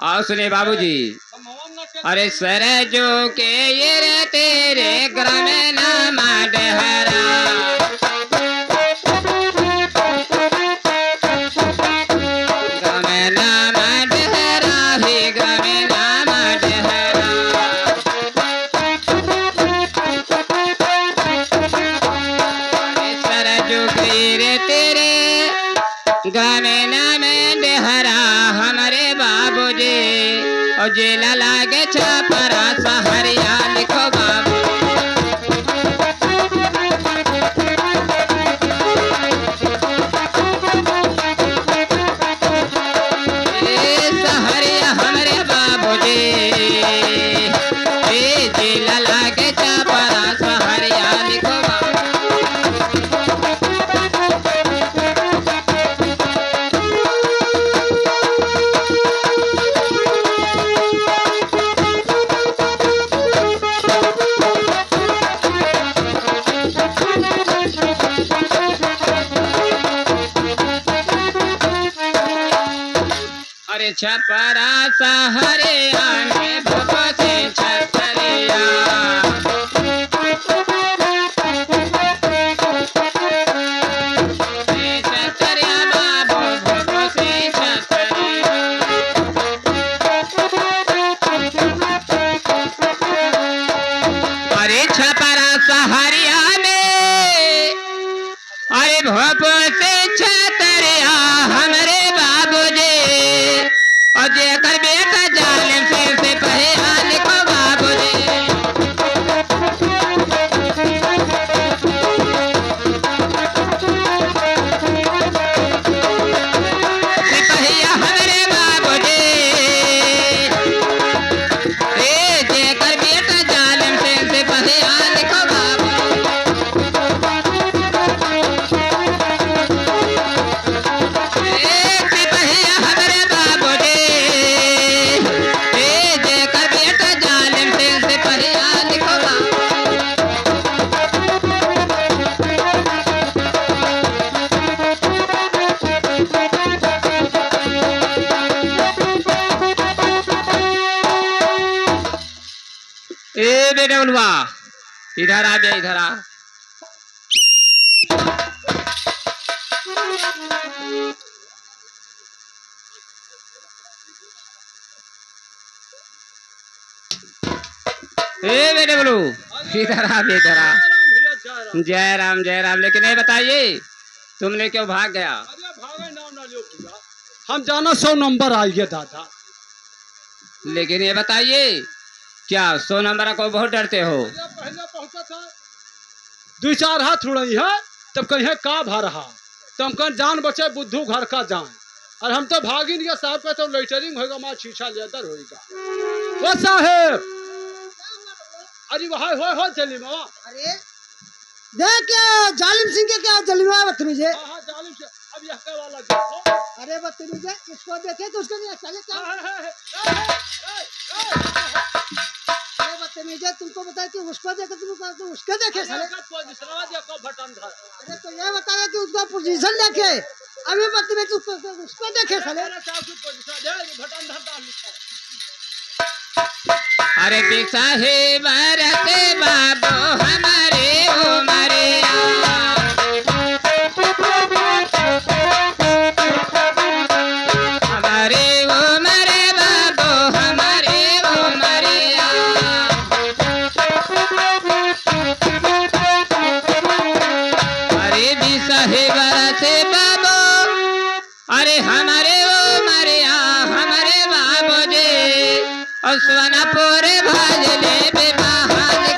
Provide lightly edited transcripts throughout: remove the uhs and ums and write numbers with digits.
आओ सुने बाबूजी। अरे सरजो के ये रे तेरे ग्राम नाम डहरा, ग्राम नाम डहरा ही ग्राम नाम डहरा। सरजो के रे तेरे ग्राम नाम डहरा हमारे बाबूजी, और जेला लागे छपरा सहरिया लिखो बाबू। सहरिया हमारे बाबूजी, जेला लागे छपरा सहरिया लिखो बाबू। अरे छपरा सहरिया में भगो से छतरिया, छतरिया बाबू भगो से छतरिया। अरे छपरा सहरिया में अरे भगो से छतरिया हमारे बाबूजी, और जेकर बेटा जालिम से पहिया लिखो बाबूजी। पहिया हमारे बाबूजी, जेकर बेटा जालिम से पहिया लिखो बाबू। पहिया हमारे बाबूजी, जेकर बेटा जालिम से पहिया लिखो बाबू। ए बेटा बलुआ, इधर आ बे, इधर आ। ए बेटे बोलो, इधर आ बे, इधर आ। जय राम जय राम। लेकिन ये बताइए तुमने क्यों भाग गया? हम जाना 100 नंबर आई है दादा। लेकिन ये बताइए क्या 100 नंबर को बहुत डरते हो? पहले पहुंचा था 2-4 हाथ उड़ई है, तब कहीं का भा रहा, तो हम कहीं जान बचे बुद्धू घर का जान, और हम तो भागी नहीं साहब का, तो लेटरिंग होगा माँ शीशा लेदर होगा। वो साहेब अरे वहाँ हो चली माँ। अरे देख क्या जालिम सिंह के क्या जलवा बदतमीज है। हाँ जालिम से अब यह के वाला देखो। अरे बदतमीज है, इसको देखे तो उसको नहीं चले क्या। अरे बदतमीज है, तुमको बताया कि उसको देखे तुमको उसके देखे साले। अरे तो ये बताया कि उसका पोजीशन देखे, अभी बदतमीज उसको देखे साले। अरे दीक्षा है भारत बाबू हमारे ओ मारे, हमारे ओ मारे बाबू हमारे ओ मारे। अरे दीक्षा है भारत बाबू, अरे हमारे ओ मारिया हमारे बाबू जी, और सोनापुर भाजले बेबहार।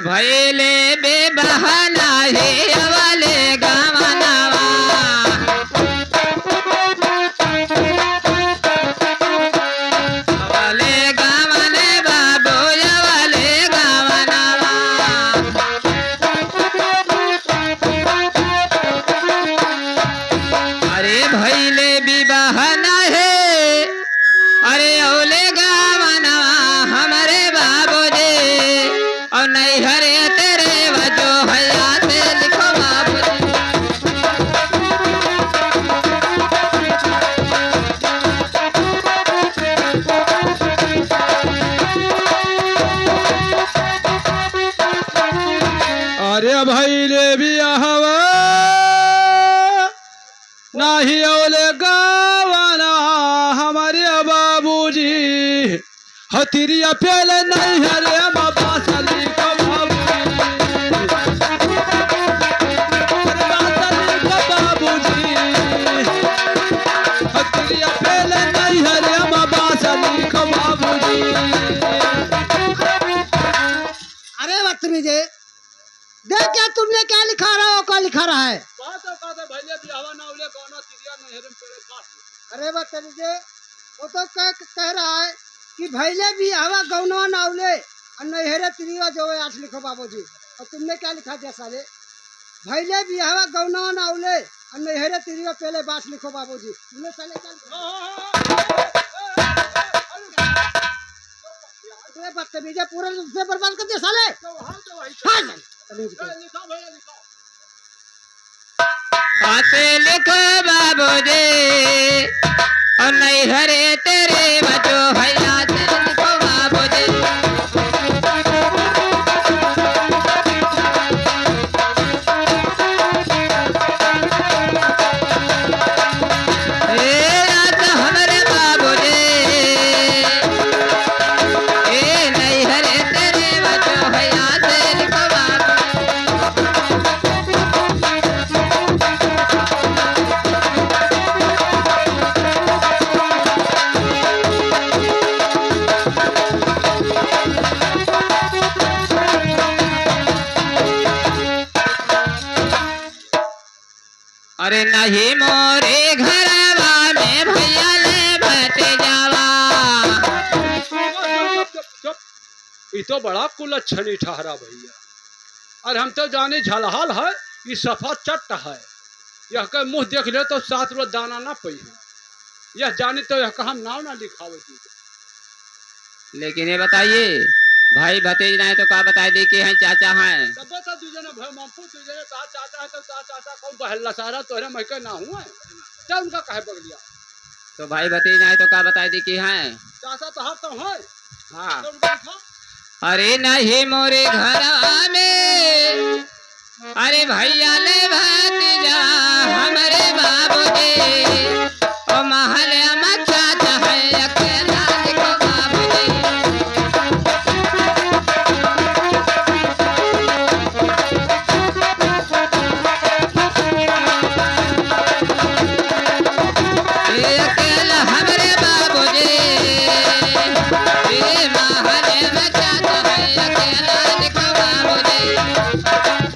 भैले बेबहाना हे अवले गवनवा अवले गवने बाबू अवले गवनवा अरे भैले विवाहना है अरे औले गवनवा हमारे बाबूजी और नहीं हरे तेरे वजो हया से लिखो बाबूजी अरे भैले बियाहवा नाही औले गावाना हमारे बाबूजी हतिरिया पेल नहीं हरे बाबा सली का बाबूजी हतिरिया पेल नहीं हरे बाबा सली का बाबूजी। अरे बदतमीज देख क्या तुमने क्या लिखा रहा हो क्या लिखा रहा है अरे बदतमीज वो तो कह रहा है कि भैले भी हवा गौनवा नावले और नहरे तिरिया जो है आज लिखो बाबूजी और तुमने क्या लिखा दिया साले भैले भी हवा गौनवा नावले और नहरे तिरिया पहले बात लिखो बाबूजी तुमने साले क्या अरे बदतमीज पूरा उसने बर्बाद कर दिया साले हाँ आते लिखो बाबूजी और नहीं हरे तेरे वजो हया से लिखो बाबूजी ए रात हमारे बाबूजी ए नहीं हरे तेरे वजो हया से लिखो बाबूजी अरे नहीं मोरे घरवा में भैया ले बैठ जावा ये तो बड़ा कुलच्छनी ठहरा भैया और हम तो जाने झलहाल है ये सफा चट्ट है यह के मुंह देख ले तो 7 रोज दाना ना पई है यह जाने तो यह का हम नाव ना लिखावे दी लेकिन ये बताइए भाई भतीज नहीं तो का बताई दी कि हैं चाचा हैं तब तो दूजने भाई मम्पू दूजने ता चाचा है तो ता चाचा कौन बहल्ला सारा तोरे मैं के ना हुआ क्या उनका काहे बगलिया तो भाई भतीज नहीं तो का बताई दी कि हैं चाचा तो हाथ तो है हाँ तो उनका लिखा अरे नहीं मोरे घरवा में अरे भैया ले भतीजा हमारे बाबूजी ओ महल में चाचा है अकेला लिखो बाबूजी ए अकेला हमारे बाबूजी ए महल में चाचा है अकेला लिखो बाबूजी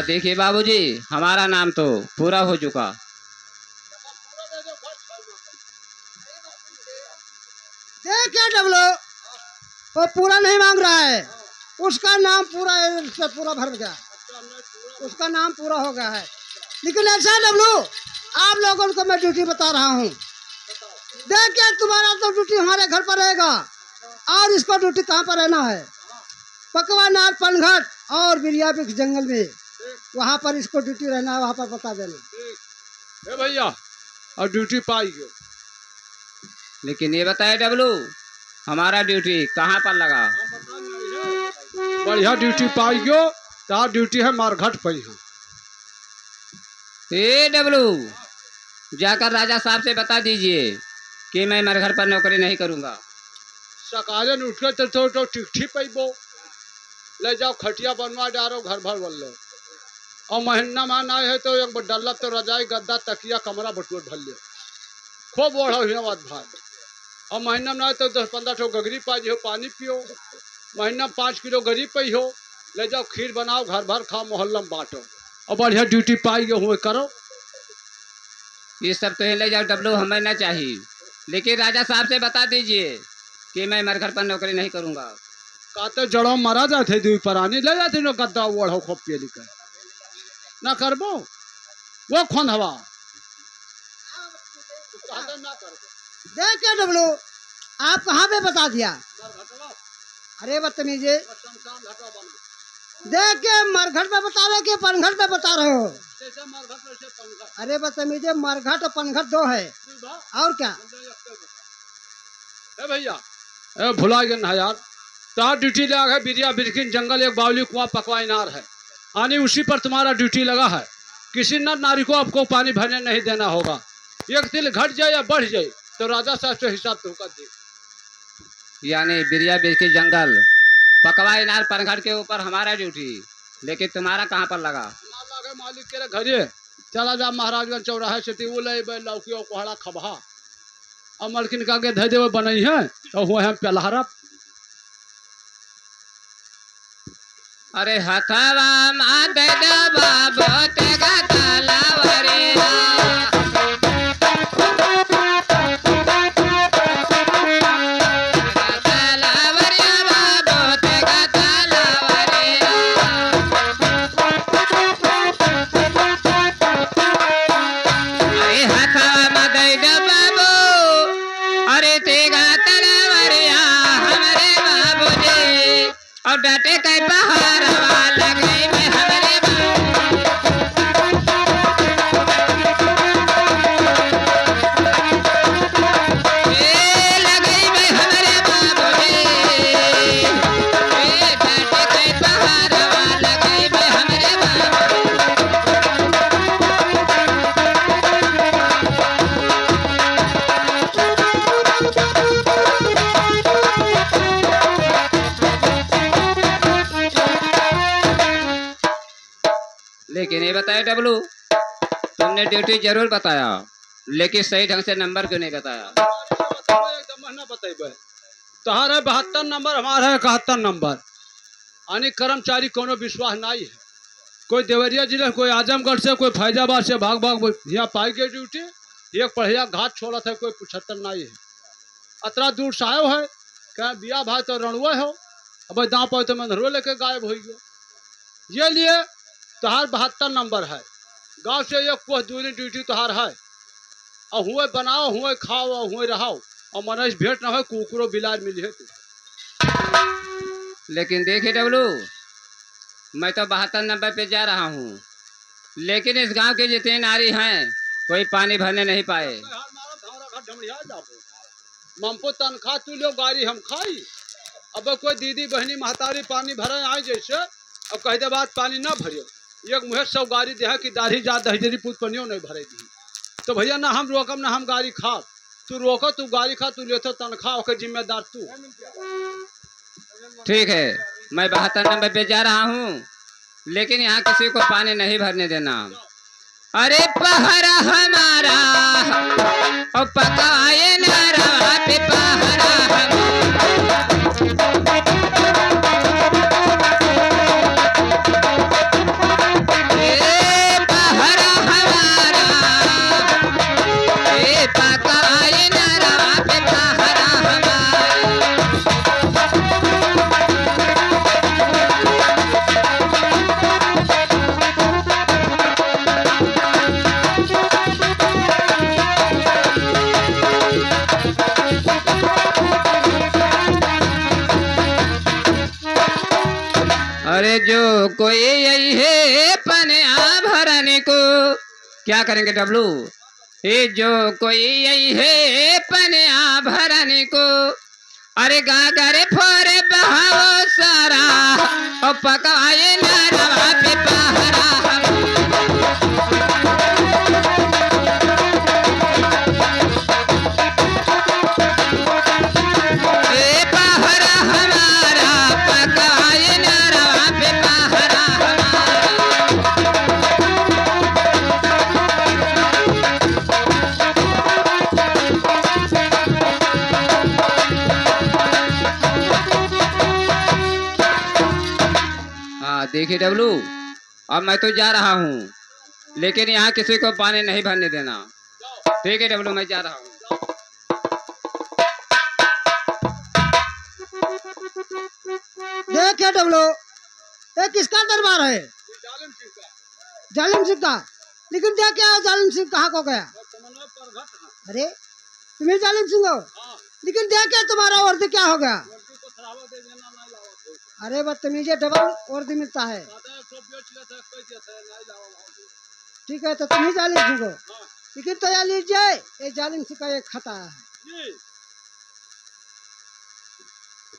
देखिए बाबूजी, हमारा नाम तो पूरा हो चुका। देख क्या डबलो, वो पूरा नहीं मांग रहा है, उसका नाम पूरा से पूरा भर गया, उसका नाम पूरा हो गया है। लेकिन ऐसा है डबलो, आप लोगों को मैं ड्यूटी बता रहा हूँ। देख क्या तुम्हारा तो ड्यूटी हमारे घर पर रहेगा, और इसको ड्यूटी कहाँ पर रहना है, पकवा नार पनघट और बिरिया बिक्स जंगल में, वहाँ पर इसको ड्यूटी रहना है, वहाँ पर बता देना। ए भैया, और ड्यूटी पाई गयो। लेकिन ये बताए डब्लू, हमारा ड्यूटी कहाँ पर लगा? बढ़िया ड्यूटी पाई गयो, तार ड्यूटी है मारघट पई है। ए डब्लू, जाकर राजा साहब से बता दीजिए कि मैं मरघर पर नौकरी नहीं करूँगा। सकाले न उठ के तो चिट्ठी पैबो, ले जाओ खटिया बनवा डारो, घर भर बन लो। और महीना मान आए है तो एक डल्ला तो रजाई गद्दा तकिया कमरा बटुआ ढल ले, खूब बढ़ा हुआ बात भाई। और महीना में आए तो 10-15 ठो गगरी पाई हो, पानी पियो। महीना 5 किलो गरी पई हो, ले जाओ खीर बनाओ, घर भर खाओ, मोहल्ला में बांटो। और बढ़िया ड्यूटी पाई गए हुए करो। ये सब तो ले जाओ डब्लू, हमें ना चाहिए। लेकिन राजा साहब से बता दीजिए कि मैं मरघर पर नौकरी नहीं करूँगा। काते जड़ों मरा जाते दुई परानी, ले जाते नो गद्दा ओढ़ो खूब पिए लिखा ना करबो वो खोन हवा देख क्या डबलो, आप कहाँ पे बता दिया? अरे बदतमीजे, देख के मरघट पे बता रहे कि पनघट पे बता रहे हो? अरे बदतमीजे, मरघट और पनघट दो है, और क्या? ए भैया, ए भुला गए ना यार, तार ड्यूटी लगा है बिरिया बिरकिन जंगल, एक बावली कुआं पकवा इनार है, आने उसी पर तुम्हारा ड्यूटी लगा है। किसी नर नारी को आपको पानी भरने नहीं देना होगा। एक तिल घट जाए या बढ़ जाए तो राजा साहब से हिसाब तुमका दे। यानी बिरिया बिरकी जंगल, पकवा इनार, पनघट के ऊपर हमारा ड्यूटी, लेकिन तुम्हारा कहाँ पर लगा? मालिक के घरे चला जा, महाराजगंज चौराहे से टिऊ ले लौकी और कोहड़ा खबहा, और मलकिन का के धै देवे बनई है, और हुए हैं पेलहरा। अरे हथवा मात बाबो तेगा तलवारिया, तलवारिया बाबो तेगा तलवारिया। अरे हथवा मात बाबो, अरे तेगा तलवारिया हमारे बाबूजी, और डटे कई पहाड़वा लगे में हमारे लगे में हमारे बाबूजी, डटे कई पहाड़वा लगे में हमारे लेकिन ये बताया डब्लू, तुमने ड्यूटी जरूर बताया, लेकिन सही ढंग से नंबर क्यों नहीं बताया? तहार है 72 नंबर, हमारा है 71 नंबर। यानी कर्मचारी कोनो विश्वास नहीं है। कोई देवरिया जिले, कोई आजमगढ़ से, कोई फैजाबाद से भाग भाग यहाँ पाई गई ड्यूटी। एक पढ़िया घाट छोड़ा था, कोई 75 नहीं है। अतरा दूर से आयो है, क्या बिया भाई तो रणुआ हो, अब दाँव पाओ तो मंधरो लेके गायब हो गया। ये लिए तहार 72 नंबर है। गांव से एक कोह दूरी ड्यूटी तहार है, और हुए बनाओ, हुए खाओ, और हुए रहो, और मनुष्य भेंट ना हो, कुकरो बिलार मिली है। लेकिन देखिए डब्लू, मैं तो 72 नंबर पे जा रहा हूँ, लेकिन इस गांव के जितने नारी हैं कोई पानी भरने नहीं पाए। ममपो तनखा तू लो, गाड़ी हम खाई। अब कोई दीदी बहनी महतारी पानी भरे आए जैसे, अब कह दे बात पानी ना भरियो, एक मुहे 100 गाड़ी दे कि दाढ़ी जा दहजरी पूत पनियो नहीं भरे दी। तो भैया ना हम रोकम ना हम गाड़ी खा, तू रोको, तू गाड़ी खा, तू लेतो तनखा, ओके जिम्मेदार तू। ठीक है, मैं 72 नंबर पे जा रहा हूँ, लेकिन यहाँ किसी को पानी नहीं भरने देना। अरे पहरा हमारा और पकाए नारा पे पहरा हमारा। कोई यही है पनिया भरने को, क्या करेंगे डब्लू? ये जो कोई यही है पनिया भरने को, अरे गागरे फोरे बहाओ सारा और पकाए नरवा पे पहरा। ए पहरा हमारा पकाए नरवा पे पहरा हाँ देखिए डब्लू, अब मैं तो जा रहा हूँ, लेकिन यहाँ किसी को पानी नहीं भरने देना। ठीक है डब्लू, मैं जा रहा हूँ। देख ये डब्लो, ये किसका दरबार है? जालिम सिंह का। लेकिन देख क्या जालिम सिंह कहाँ को गया? अरे तुम ही जालिम सिंह हो? लेकिन देख क्या तुम्हारा वर्दी क्या हो गया? अरे बदतमीजी, डबल वर्दी मिलता है। ठीक है तो तुम ही जालिम सिंह हो, लेकिन तो यार लीजिए ये जालिम सिंह का एक खता है।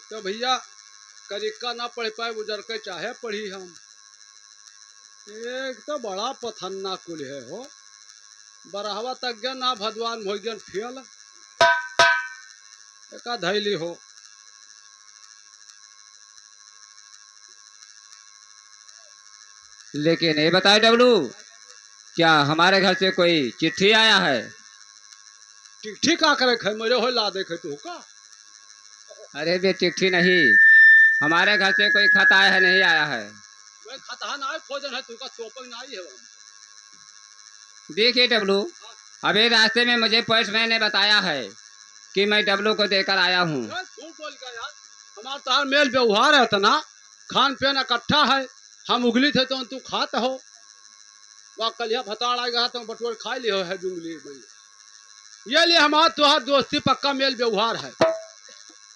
तो भैया करिक्का ना पढ़ पाए गुजर के चाहे पढ़ी हम। एक तो बड़ा पथन्ना कुल है हो, बरहवा तक गया ना भगवान भोजन फियल एका धैली हो। लेकिन ये बताए डब्लू, क्या हमारे घर से कोई चिट्ठी आया है? चिट्ठी का करे खे मेरे हो ला दे तू का? अरे बे चिट्ठी नहीं, हमारे घर से कोई खत आया है नहीं आया है? मैं खतहा ना खोजन है तू का चौपक ना ही है। देखिए डब्लू, अभी रास्ते में मुझे पोस्टमैन ने बताया है कि मैं डब्लू को देकर आया हूँ। झूठ बोल का यार, हमारा तार मेल व्यवहार है तना, खान पीन इकट्ठा है, हम उगली थे तो तू खात हो, वहाँ कलिया भताड़ आएगा तो बटोर खा लियो है जुंगली में। ये लिए हमारा तुहार दोस्ती पक्का मेल व्यवहार है।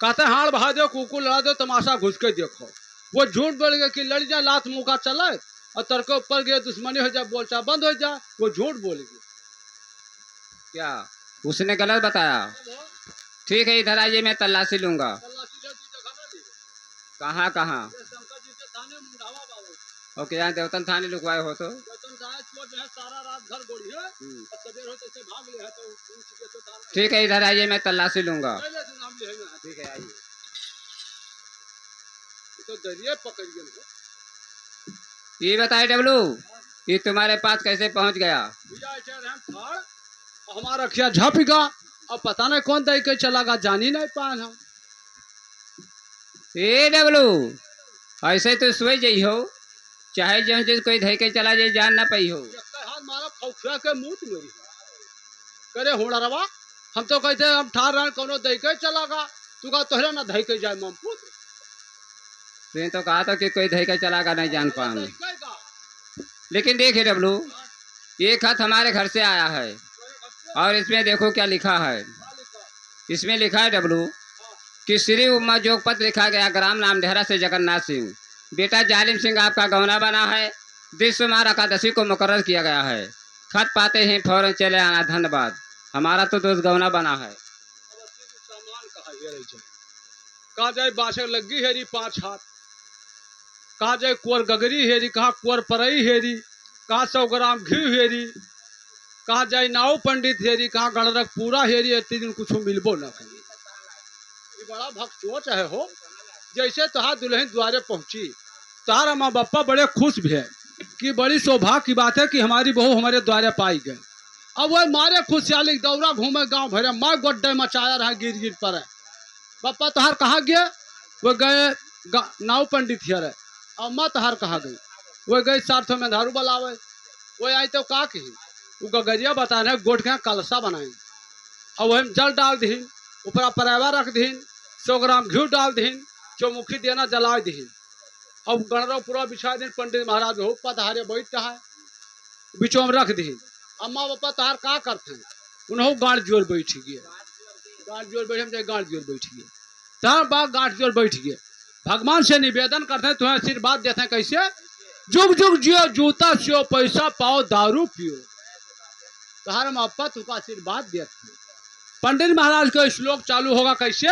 कहते हाड़ बहा दो, कुकू लड़ा दो, तमाशा घुस के देखो। वो झूठ बोल गया कि लड़ जा लात मुँह का चले और तड़के ऊपर गए दुश्मनी हो जाए, बोलचा बंद हो जाए, वो झूठ बोल गया। क्या उसने गलत बताया? ठीक है इधर आइए, मैं तलाशी लूंगा। कहाँ कहाँ? ओके, यहाँ देवतन थाने लुकवाए हो तो? ठीक है इधर आइए, मैं तलाशी लूंगा। ठीक है आइए। तो दरिया पकड़ गया। ये बताए डब्लू, ये तुम्हारे पास कैसे पहुंच गया? हमारा क्या झापेगा, अब पता नहीं कौन दे के चलागा, जानी नहीं पाए हम। ए डब्लू, ऐसे तो सोई जाइ हो, चाहे जो चीज कोई धई के चला जाए जान ना पाई हो। मारा फौखा के मुंह मेरी करे होड़ा रवा, हम तो कहते हम ठार रहे कोनो दे के चलागा, तू का तोहरा ना धई के जाए मम पुत्र। तुमने तो कहा था कि कोई धई के चलागा नहीं जान पाऊंगा। लेकिन देखिए डब्लू, ये खत हमारे घर से आया है और इसमें देखो क्या लिखा है। इसमें लिखा है डब्लू कि श्री उम्मा जोगपत लिखा गया, ग्राम नाम डेहरा से जगन्नाथ सिंह, बेटा जालिम सिंह आपका गौना बना है, दिसमार एकादशी को मुकर्रर किया गया है। खत पाते ही फौरन चले आना, धन्यवाद। हमारा तो दोस्त गौना बना है। कहा जाए बासर लगी हेरी 5 हाथ, कहा जाए कुंवर गगरी हेरी, कहा कुंवर परई हेरी, कहा 100 ग्राम घी हेरी, कहा जाए नाव पंडित हेरी, कहा गणरक पूरा हेरी, इतने दिन कुछ मिलबो न करी। ये बड़ा भक्तोच है हो, जैसे तुहार दुल्हन द्वारे पहुंची, तारा माँ बापा बड़े खुश भी है कि बड़ी सौभाग्य की बात है कि हमारी बहू हमारे द्वारे पाई गए। अब वह मारे खुशहाली दौरा घूमे गांव भरे, माँ गोड्डे मचाया रहा गिर गिर पर। बापा तुहार कहाँ गए? वो गए नाव पंडित हियर है। और माँ तुहार कहाँ गई? वो गई सार्थों में दारू बलावे। वो आई तो का कही, वो गगरिया बताने गोट के कलसा बनाए और वह जल डाल दीन, ऊपर परावा रख दीन, 100 ग्राम घी डाल दीन, चौमुखी देना जला दीन, अब गणरा पूरा बिछा दिन। पंडित महाराज हो पधारे बैठ है, बिचों में रख दीन। अम्मा पापा तार का करते हैं, उन्होंने गांठ जोड़ बैठ गए, गांठ जोड़ बैठे, गांठ जोड़ बैठ गए, तार बाग गांठ जोड़ बैठ गए। भगवान से निवेदन करते हैं, तुम्हें आशीर्वाद देते हैं कैसे जुग जुग जियो जूता सियो पैसा पाओ दारू पियो। तुम्हारा अप्पा तुका आशीर्वाद दिया। पंडित महाराज का श्लोक चालू होगा कैसे?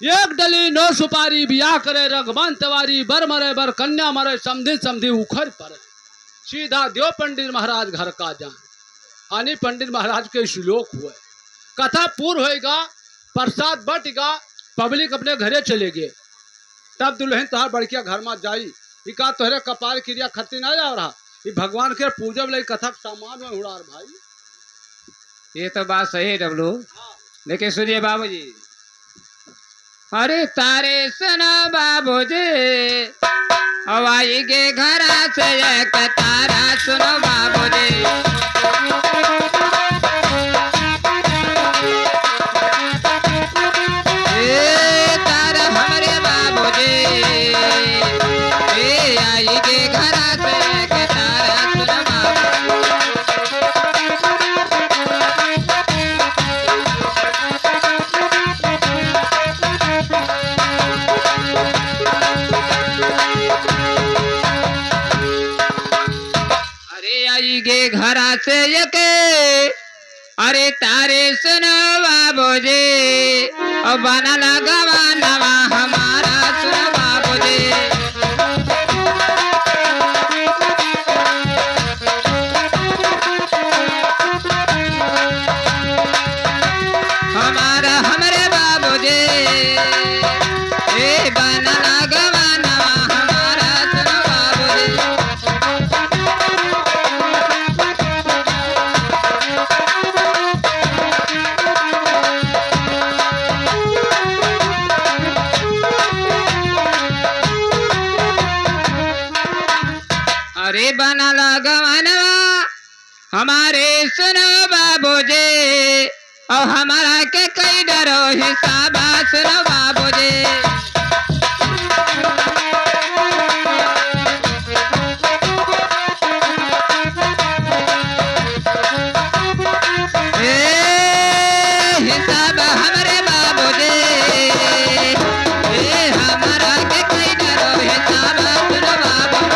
एक डली नो सुपारी बिया करे रघुवन तवारी बर मरे बर कन्या मरे समधि समधि उखड़ पड़े। सीधा दियो पंडित महाराज घर का जान। आनी पंडित महाराज के श्लोक हुए, कथा पूर्ण होएगा, प्रसाद बटेगा, पब्लिक अपने घरे चले गए। तब दुल्हन तोहर बड़किया घर में जाई, इका तोहरे कपाल क्रिया खत्ती ना जा रहा, ये भगवान के पूजब लई कथा सामान में उड़ार भाई। ये तो बात सही है डब्लू, लेकिन सुनिए बाबूजी। अरे तारे सुनो बाबूजी, हवाई के घरा से एक तारा सुनो बाबूजी। ए तारा हमारे बाबूजी, ए आई के घरा से एक तारा सुनो बाबूजी। आई गे घरा से यके, अरे तारे सुनो बाबूजी, और बना लगावा नवा हमारा सुनो बाबूजी। हमारा हमरे बाबूजी, ए बना लगावा नवा हमारा सुनो बाबूजी। अरे बना लगवानवा हमारे सुनो बाबूजी, और हमारा के कई डरो हिसाब सुनो बाबूजी। ए हिसाब हमारे बाबूजी, ए हमारा के कई डरो हिसाब सुनो बाबूजी।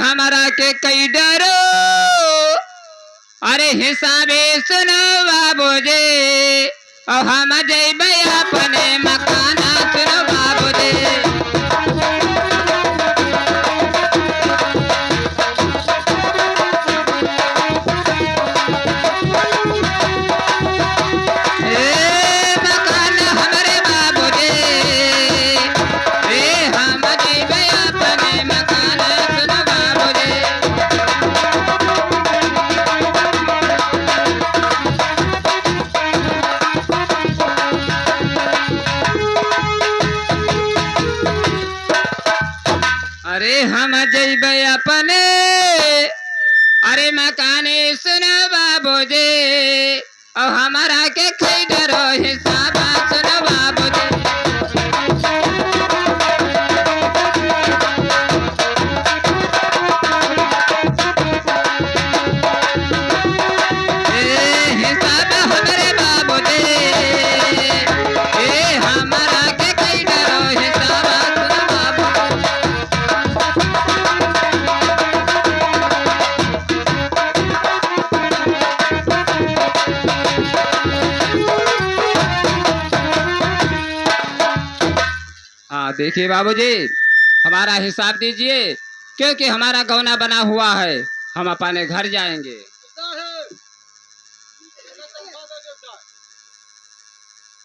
हमारा के कई डरो, अरे हिसाबे सुनो बाबूजी, और हम जइबे अपने मकाना सुनो बाबूजी। ए मकान हमारे बाबूजी, ए हम जइबे अपने मकाना सुनो बाबूजी। अरे हम जइबे अपने, अरे मकाने सुनो बाबूजी, और हमारा के कई डरो हिसाब सुनो बाबूजी। ए हिसाब हमारे बाबूजी, ए हमारा के कई डरो हिसाब सुनो बाबूजी। हाँ देखिए बाबूजी, हमारा हिसाब दीजिए, क्योंकि हमारा गौना बना हुआ है, हम अपने घर जाएंगे।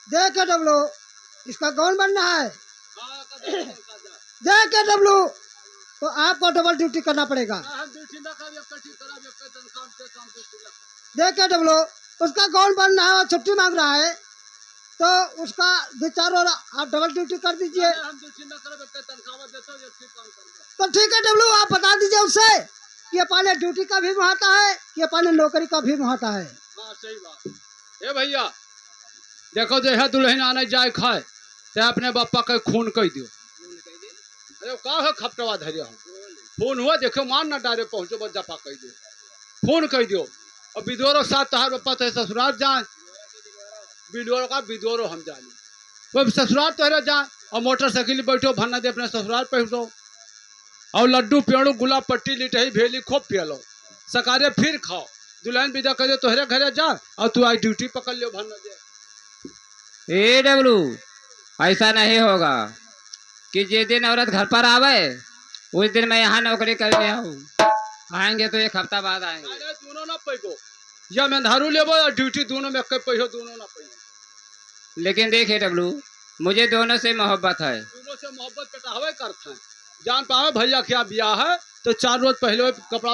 देख के डब्लू, इसका कौन बनना है? देख के डब्लू, तो आपको डबल ड्यूटी करना पड़ेगा। देख के डब्लू, उसका कौन बनना है, छुट्टी मांग रहा है, तो उसका 2-4 और आप डबल ड्यूटी कर दीजिए। तो ठीक है डब्लू, आप बता दीजिए उससे कि अपने ड्यूटी का भी महत्व है, कि अपने नौकरी का भी महत्व है। हाँ सही बात। ए भैया देखो, जो है दुल्हन आने जाए खाए, ते अपने बापा के खून कह दियो। अरे का है खपटवा धैर्य हो, फोन हुआ देखो, मान ना डारे पहुंचो बस जपा कह दियो, फोन कह दियो। और विदोरो के साथ तहार पप्पा तो ससुराल जाए, विदोरो का विदोरो हम जाने, वो ससुराल तोहरे जाए और मोटरसाइकिल बैठो भन्ना दे अपने ससुराल पहुँचो और लड्डू पेड़ू गुलाब पट्टी लिटही भेली खूब पियलो, सकारे फिर खाओ, दुल्हन विदा करे तोहरे घरे जा और तू आज ड्यूटी पकड़ लियो भन्ना दे। ए डब्लू, ऐसा नहीं होगा कि जिस दिन औरत घर पर आवे उस दिन मैं यहाँ नौकरी करने आऊँ। आएंगे तो एक हफ्ता बाद आएंगे। अरे दोनों ना पैगो, या मैं धारू लेबो या ड्यूटी दोनों में कई पैसो दोनों ना पैगो। लेकिन देखिए डब्लू, मुझे दोनों से मोहब्बत है। दोनों से मोहब्बत कटावे करते हैं, जान पावे भैया क्या ब्याह है तो 4 रोज पहले कपड़ा